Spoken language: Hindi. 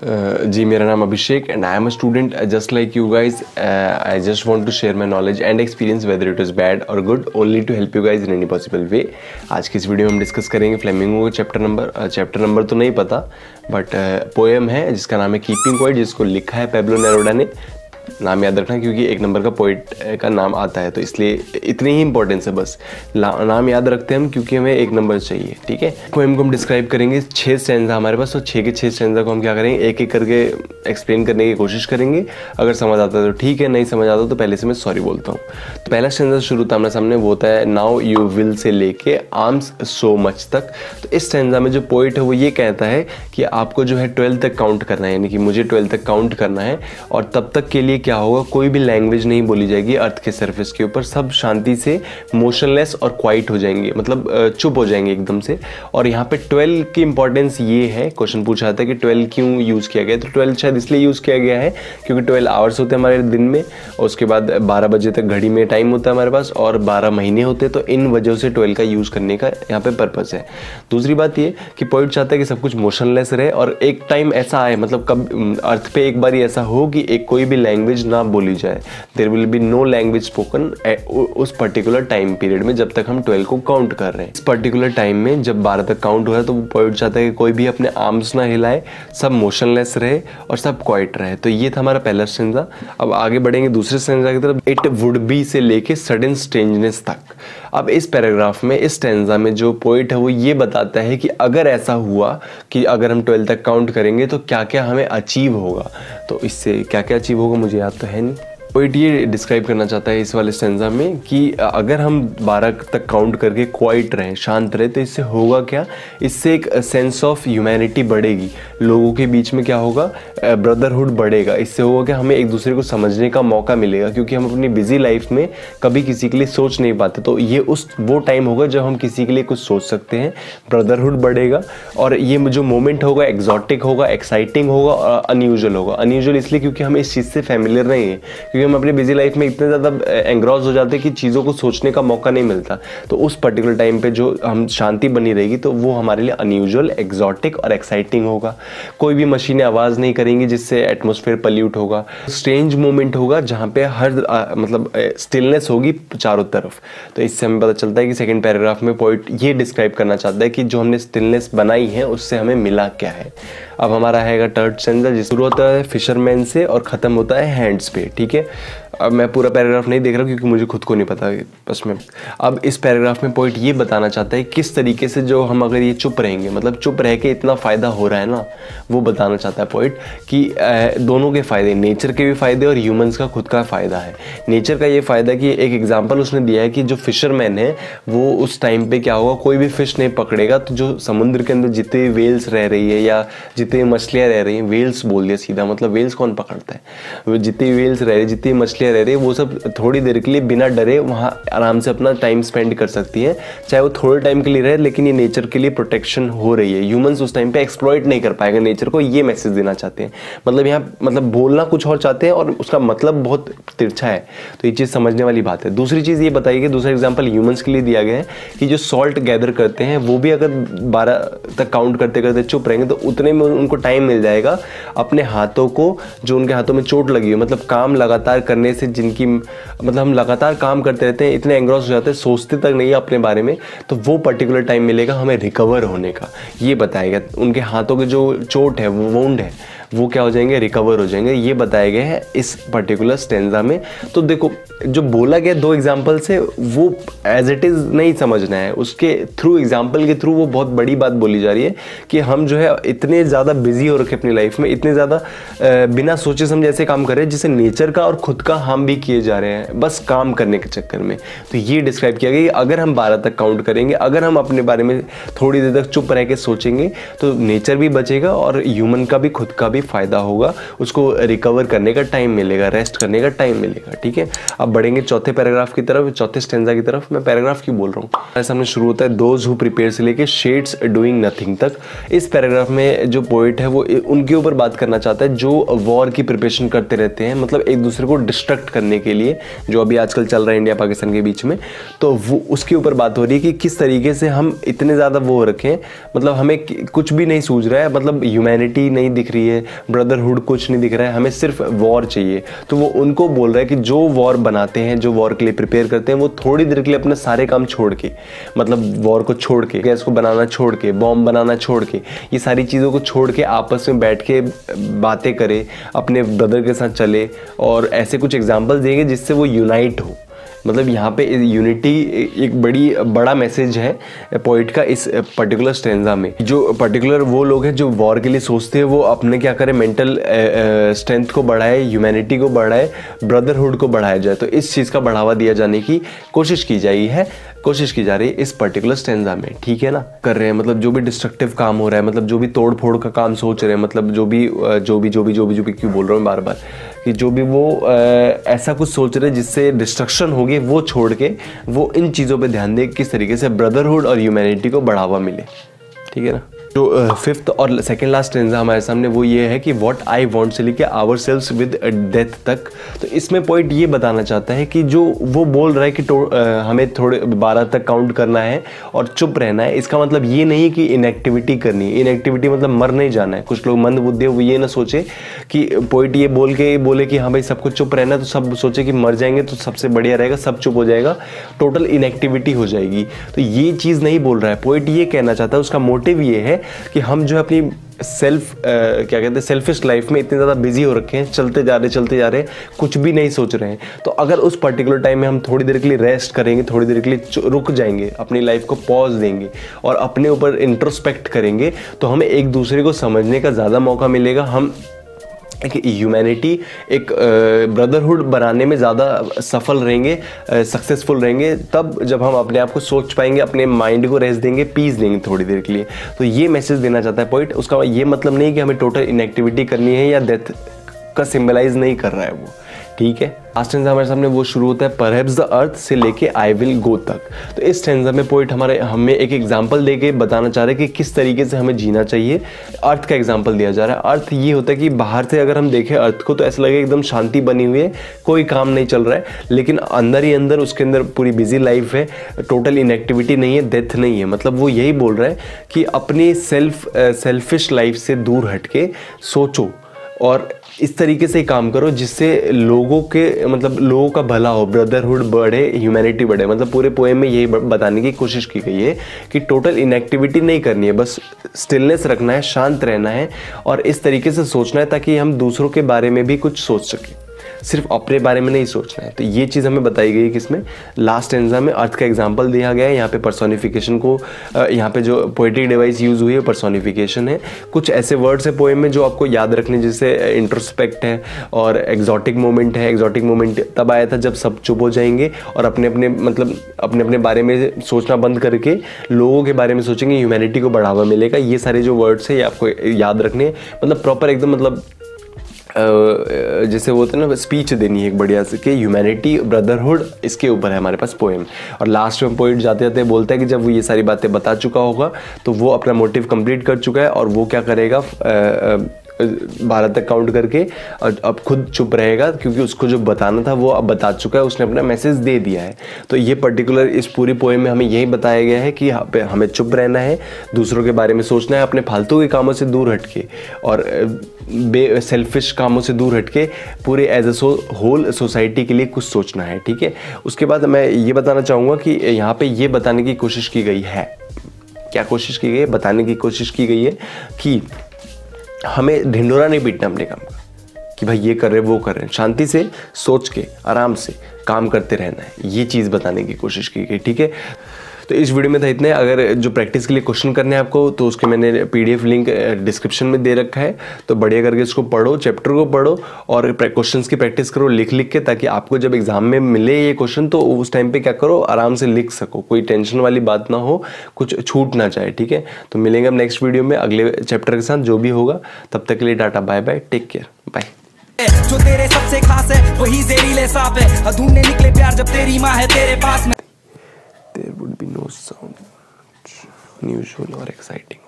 जी मेरा नाम Abhishek and I am a student just like you guys. I just want to share my knowledge and experience whether it is bad और good only to help you guys in any possible way. आज की इस वीडियो में हम डिस्कस करेंगे फ्लेमिंगो का चैप्टर नंबर तो नहीं पता बट पोएम है जिसका नाम है कीपिंग क्वाइट, जिसको लिखा है पेब्लो नेरुडा ने. नाम याद रखना क्योंकि एक नंबर का पोइट का नाम आता है तो इसलिए इतनी ही इंपॉर्टेंस है. बस नाम याद रखते हैं हम क्योंकि हमें एक नंबर चाहिए. ठीक है, पोएम को हम डिस्क्राइब करेंगे. 6 स्टैंजा हमारे पास, तो 6 के 6 स्टैंजा को हम क्या करेंगे, एक एक करके एक्सप्लेन करने की कोशिश करेंगे. अगर समझ आता है तो ठीक है, नहीं समझ आता तो पहले से मैं सॉरी बोलता हूँ. तो पहला स्टैंजा शुरू होता है सामने, वो होता है नाउ यू विल से लेके आर्म्स सो मच तक. तो इस स्टैंजा में जो पोइट है वो ये कहता है कि आपको जो है 12 तक काउंट करना है, यानी कि मुझे 12 तक काउंट करना है. और तब तक के लिए क्या होगा, कोई भी लैंग्वेज नहीं बोली जाएगी अर्थ के सरफेस के ऊपर. सब शांति से मोशनलेस और क्वाइट हो जाएंगे, मतलब चुप हो जाएंगे एकदम से. और यहाँ पे 12 की इंपॉर्टेंस ये है, क्वेश्चन पूछा जाता है कि 12 क्यों यूज़ किया गया है. तो 12 शायद इसलिए यूज़ किया गया है क्योंकि 12 आवर्स होते हैं हमारे दिन में और उसके बाद 12 बजे तक घड़ी में टाइम होता है हमारे पास और 12 महीने होते हैं. तो इन वजह से 12 का यूज़ करने का यहाँ पे पर्पज़ है. दूसरी बात ये कि पोइट चाहता है कि सब कुछ मोशनलेस रहे और एक टाइम ऐसा आए, मतलब कब अर्थ पे एक बार ऐसा हो कि एक कोई भी लैंग्वेज ना बोली जाए. There will be no language spoken उस पर्टिकुलर टाइम पीरियड में जब तक हम 12 को काउंट कर रहे हैं. इस पर्टिकुलर टाइम में जब 12 तक काउंट हो रहा है तो पोइट चाहता है कि कोई भी अपने आर्म्स ना हिलाए, सब मोशनलेस रहे और सब क्वाइट रहे. तो ये था हमारा पहला स्टैंजा. अब आगे बढ़ेंगे दूसरे स्टैंजा की तरफ. इट वुड बी से लेके सडन स्ट्रेंजनेस तक. अब इस पैराग्राफ में, इस स्टैंजा में जो पोइट है वो ये बताता है कि अगर ऐसा हुआ कि अगर हम 12 तक काउंट करेंगे तो क्या क्या हमें अचीव होगा. तो इससे क्या क्या अचीव होगा मुझे याद तो है नहीं. पोइट ये डिस्क्राइब करना चाहता है इस वाले स्टैंजा में कि अगर हम 12 तक काउंट करके क्वाइट रहें, शांत रहे, तो इससे होगा क्या, इससे एक सेंस ऑफ ह्यूमैनिटी बढ़ेगी. लोगों के बीच में क्या होगा, ब्रदरहुड बढ़ेगा. इससे होगा कि हमें एक दूसरे को समझने का मौका मिलेगा क्योंकि हम अपनी बिजी लाइफ में कभी किसी के लिए सोच नहीं पाते. तो ये वो टाइम होगा जब हम किसी के लिए कुछ सोच सकते हैं. ब्रदरहुड बढ़ेगा और ये जो मोमेंट होगा एक्जॉटिक होगा, एक्साइटिंग होगा और अनयूजुअल होगा. अनयूजुअल इसलिए क्योंकि हम इस चीज़ से फैमिलियर नहीं है, हम अपनी बिजी लाइफ में इतने ज़्यादा एंग्रॉस हो जाते हैं कि चीज़ों को सोचने का मौका नहीं मिलता. तो उस पर्टिकुलर टाइम पे जो हम शांति बनी रहेगी तो वो हमारे लिए अनयूजुअल, एक्सोटिक और एक्साइटिंग होगा. कोई भी मशीनें आवाज़ नहीं करेंगी जिससे एटमॉस्फेयर पल्यूट होगा. स्ट्रेंज मोमेंट होगा जहाँ पे हर मतलब स्टिलनेस होगी चारों तरफ. तो इससे हमें पता चलता है कि सेकेंड पैराग्राफ में पोइट ये डिस्क्राइब करना चाहता है कि जो हमने स्टिलनेस बनाई है उससे हमें मिला क्या है. अब हमारा है थर्ड स्टैंजा, जिस शुरू होता है फिशरमैन से और ख़त्म होता है हैंड्स पे. ठीक है, अब मैं पूरा पैराग्राफ नहीं देख रहा क्योंकि मुझे खुद को नहीं पता बस में. अब इस पैराग्राफ में पोइट ये बताना चाहता है किस तरीके से जो हम अगर ये चुप रहेंगे, मतलब चुप रह के इतना फ़ायदा हो रहा है ना, वो बताना चाहता है पोइट कि दोनों के फ़ायदे, नेचर के भी फ़ायदे और ह्यूमंस का खुद का फ़ायदा है. नेचर का ये फ़ायदा कि एक एग्जाम्पल उसने दिया है कि जो फिशरमैन है वो उस टाइम पर क्या होगा, कोई भी फिश नहीं पकड़ेगा तो जो समुद्र के अंदर जितने वेल्स रह रही है या जितनी मछलियाँ रह रही हैं, वेल्स बोल दिया सीधा, मतलब वेल्स कौन पकड़ता है, जितनी वेल्स रह रही, जितनी मछलियाँ रह रही है वो सब थोड़ी देर के लिए बिना डरे वहाँ आराम से अपना टाइम स्पेंड कर सकती हैं, चाहे वो थोड़े टाइम के लिए रहे, लेकिन ये नेचर के लिए प्रोटेक्शन हो रही है. ह्यूमंस उस टाइम पे एक्सप्लॉइट नहीं कर पाएगा नेचर को, ये मैसेज देना चाहते हैं. मतलब यहाँ मतलब बोलना कुछ और चाहते हैं और उसका मतलब बहुत तिरछा है. तो ये चीज़ समझने वाली बात है. दूसरी चीज़ ये बताइए कि दूसरा एग्जाम्पल ह्यूमंस के लिए दिया गया है कि जो सॉल्ट गैदर करते हैं वो भी अगर 12 तक काउंट करते करते चुप रहेंगे तो उतने में उनको टाइम मिल जाएगा अपने हाथों को, जो उनके हाथों में चोट लगी है, मतलब काम लगातार करने से जिनकी, मतलब हम लगातार काम करते रहते हैं, इतने एंग्रॉस हो जाते हैं, सोचते तक नहीं है अपने बारे में, तो वो पर्टिकुलर टाइम मिलेगा हमें रिकवर होने का. ये बताएगा उनके हाथों के जो चोट है, वो वुंड है, वो क्या हो जाएंगे, रिकवर हो जाएंगे. ये बताया गया है इस पर्टिकुलर स्टैंजा में. तो देखो जो बोला गया 2 एग्जाम्पल से वो एज इट इज़ नहीं समझना है, उसके थ्रू, एग्जाम्पल के थ्रू वो बहुत बड़ी बात बोली जा रही है कि हम जो है इतने ज़्यादा बिजी हो रखे अपनी लाइफ में, इतने ज़्यादा बिना सोचे समझे ऐसे काम कर रहे हैं जिससे नेचर का और खुद का हार्म भी किए जा रहे हैं बस काम करने के चक्कर में. तो ये डिस्क्राइब किया गया कि अगर हम 12 तक काउंट करेंगे, अगर हम अपने बारे में थोड़ी देर तक चुप रह के सोचेंगे तो नेचर भी बचेगा और ह्यूमन का भी खुद का भी फायदा होगा, उसको रिकवर करने का टाइम मिलेगा, रेस्ट करने का टाइम मिलेगा. ठीक है, अब बढ़ेंगे चौथे पैराग्राफ की तरफ, चौथे स्टैंजा की तरफ. मैं पैराग्राफ क्यों बोल रहा हूँ, ऐसा हमने शुरू होता है दोज हु प्रिपेयर से लेके शेड्स डूइंग नथिंग तक. इस पैराग्राफ में जो पोइट है वो उनके ऊपर बात करना चाहता है जो वॉर की प्रिपरेशन करते रहते हैं, मतलब एक दूसरे को डिस्ट्रक्ट करने के लिए, जो अभी आजकल चल रहा है इंडिया पाकिस्तान के बीच में. तो वो उसके ऊपर बात हो रही है कि किस तरीके से हम इतने ज़्यादा वो रखें, मतलब हमें कुछ भी नहीं सूझ रहा है, मतलब ह्यूमैनिटी नहीं दिख रही है, ब्रदरहुड कुछ नहीं दिख रहा है, हमें सिर्फ वॉर चाहिए। तो वो उनको बोल रहा है कि जो वॉर बनाते हैं, जो वॉर के लिए प्रिपेयर करते हैं, वो थोड़ी देर के लिए अपने सारे काम छोड़ के, मतलब वॉर को छोड़ के, गैस को बनाना छोड़ के, बॉम्ब बनाना छोड़ के, ये सारी चीज़ों को छोड़ के आपस में बैठ के बातें करे, अपने ब्रदर के साथ चले और ऐसे कुछ एग्जाम्पल देंगे जिससे वो यूनाइट हो। मतलब यहाँ पे यूनिटी एक बड़ा मैसेज है पोइट का इस पर्टिकुलर स्टेंजा में। जो पर्टिकुलर वो लोग हैं जो वॉर के लिए सोचते हैं, वो अपने क्या करें, मेंटल स्ट्रेंथ को बढ़ाए, ह्यूमैनिटी को बढ़ाए, ब्रदरहुड को बढ़ाया जाए। तो इस चीज़ का बढ़ावा दिया जाने की कोशिश की जा रही है इस पर्टिकुलर स्टेंजा में, ठीक है ना। कर रहे हैं मतलब जो भी डिस्ट्रक्टिव काम हो रहा है, मतलब जो भी तोड़ फोड़ का काम सोच रहे हैं, मतलब जो भी क्यों बोल रहा हूँ बार बार, कि जो भी वो ऐसा कुछ सोच रहे हैं जिससे डिस्ट्रक्शन होगी, वो छोड़ के वो इन चीज़ों पे ध्यान दे किस तरीके से ब्रदरहुड और ह्यूमैनिटी को बढ़ावा मिले, ठीक है ना। जो फिफ्थ और सेकेंड लास्ट स्टेंजा हमारे सामने वो ये है कि व्हाट आई वांट से लेके आवर सेल्व्स विद डेथ तक। तो इसमें पॉइंट ये बताना चाहता है कि जो वो बोल रहा है कि हमें थोड़े 12 तक काउंट करना है और चुप रहना है, इसका मतलब ये नहीं कि इनएक्टिविटी करनी है। इनएक्टिविटी मतलब मर नहीं जाना है। कुछ लोग मंदबुद्धि वो ये ना सोचे कि पॉइंट ये बोले कि हाँ भाई सबको चुप रहना है, तो सब सोचे कि मर जाएंगे तो सबसे बढ़िया रहेगा, सब चुप हो जाएगा, टोटल इनएक्टिविटी हो जाएगी। तो ये चीज़ नहीं बोल रहा है पॉइंट, ये कहना चाहता है, उसका मोटिव ये है कि हम जो है अपनी सेल्फिश लाइफ में इतने ज़्यादा बिजी हो रखे हैं, चलते जा रहे हैं, कुछ भी नहीं सोच रहे हैं। तो अगर उस पर्टिकुलर टाइम में हम थोड़ी देर के लिए रेस्ट करेंगे, थोड़ी देर के लिए रुक जाएंगे, अपनी लाइफ को पॉज देंगे और अपने ऊपर इंट्रोस्पेक्ट करेंगे, तो hमें एक दूसरे को समझने का ज़्यादा मौका मिलेगा। हम एक ह्यूमैनिटी, एक ब्रदरहुड बनाने में ज़्यादा सफल रहेंगे, सक्सेसफुल रहेंगे, तब जब हम अपने आप को सोच पाएंगे, अपने माइंड को रेस्ट देंगे, पीस देंगे थोड़ी देर के लिए। तो ये मैसेज देना चाहता है पॉइंट। उसका ये मतलब नहीं कि हमें टोटल इनएक्टिविटी करनी है या डेथ का सिंबलाइज नहीं कर रहा है वो, ठीक है। लास्ट स्टेंजा हमारे सामने वो शुरू होता है परहैप्स द अर्थ से लेके आई विल गो तक। तो इस स्टेंजा में पोइट हमें एक एग्जांपल देके बताना चाह रहे हैं कि किस तरीके से हमें जीना चाहिए। अर्थ का एग्जांपल दिया जा रहा है। अर्थ ये होता है कि बाहर से अगर हम देखें अर्थ को तो ऐसा लगे एकदम शांति बनी हुई है, कोई काम नहीं चल रहा है, लेकिन अंदर ही अंदर उसके अंदर पूरी बिजी लाइफ है, टोटल इनएक्टिविटी नहीं है, डेथ नहीं है। मतलब वो यही बोल रहा है कि अपनी सेल्फिश लाइफ से दूर हटके सोचो और इस तरीके से काम करो जिससे लोगों का भला हो, ब्रदरहुड बढ़े, ह्यूमैनिटी बढ़े। मतलब पूरे पोएम में यही बताने की कोशिश की गई है कि टोटल इनएक्टिविटी नहीं करनी है, बस स्टिलनेस रखना है, शांत रहना है और इस तरीके से सोचना है ताकि हम दूसरों के बारे में भी कुछ सोच सकें, सिर्फ अपने बारे में नहीं सोचना है। तो ये चीज़ हमें बताई गई है किसमें, लास्ट स्टेंजा में अर्थ का एग्जांपल दिया गया है। यहाँ पे पर्सोनिफिकेशन को, यहाँ पे जो पोएटिक डिवाइस यूज़ हुई है पर्सोनिफिकेशन है। कुछ ऐसे वर्ड्स है पोएम में जो आपको याद रखने, जैसे इंट्रोस्पेक्ट है और एग्जॉटिक मोमेंट है। एग्जॉटिक मोमेंट तब आया था जब सब चुप हो जाएंगे और अपने अपने बारे में सोचना बंद करके लोगों के बारे में सोचेंगे, ह्यूमैनिटी को बढ़ावा मिलेगा। ये सारे जो वर्ड्स है ये आपको याद रखने, मतलब प्रॉपर एकदम, मतलब जैसे वो होता है ना, स्पीच देनी है एक बढ़िया से कि ह्यूमैनिटी, ब्रदरहुड, इसके ऊपर है हमारे पास पोएम। और लास्ट में पोइट जाते जाते बोलता है कि जब वो ये सारी बातें बता चुका होगा तो वो अपना मोटिव कंप्लीट कर चुका है और वो क्या करेगा, 12 तक काउंट करके और अब खुद चुप रहेगा, क्योंकि उसको जो बताना था वो अब बता चुका है, उसने अपना मैसेज दे दिया है। तो ये पर्टिकुलर इस पूरी पोएम में हमें यही बताया गया है कि हमें चुप रहना है, दूसरों के बारे में सोचना है, अपने फालतू के कामों से दूर हटके और सेल्फिश कामों से दूर हटके पूरे एज ए होल सोसाइटी के लिए कुछ सोचना है, ठीक है। उसके बाद मैं ये बताना चाहूँगा कि यहाँ पे ये बताने की कोशिश की गई है, क्या कोशिश की गई है, बताने की कोशिश की गई है कि हमें ढिंडोरा नहीं पीटना अपने काम का कि भाई ये कर रहे वो कर रहे हैं, शांति से सोच के आराम से काम करते रहना है। ये चीज़ बताने की कोशिश की गई, ठीक है। तो इस वीडियो में था इतने। अगर जो प्रैक्टिस के लिए क्वेश्चन करने हैं आपको तो उसके मैंने PDF लिंक डिस्क्रिप्शन में दे रखा है, तो बढ़िया करके इसको पढ़ो, चैप्टर को पढ़ो और क्वेश्चंस की प्रैक्टिस करो लिख के, ताकि आपको जब एग्जाम में मिले ये क्वेश्चन तो उस टाइम पे क्या करो, आराम से लिख सको, कोई टेंशन वाली बात ना हो, कुछ छूट ना जाए, ठीक है। तो मिलेंगे हम नेक्स्ट वीडियो में अगले चैप्टर के साथ, जो भी होगा। तब तक के लिए tata, bye bye, take care, bye. जो तेरे सबसे खास है वही जहरीले सांप है, ढूंढने निकले प्यार जब तेरी माँ है तेरे पास में। There would be no sound unusual or exciting.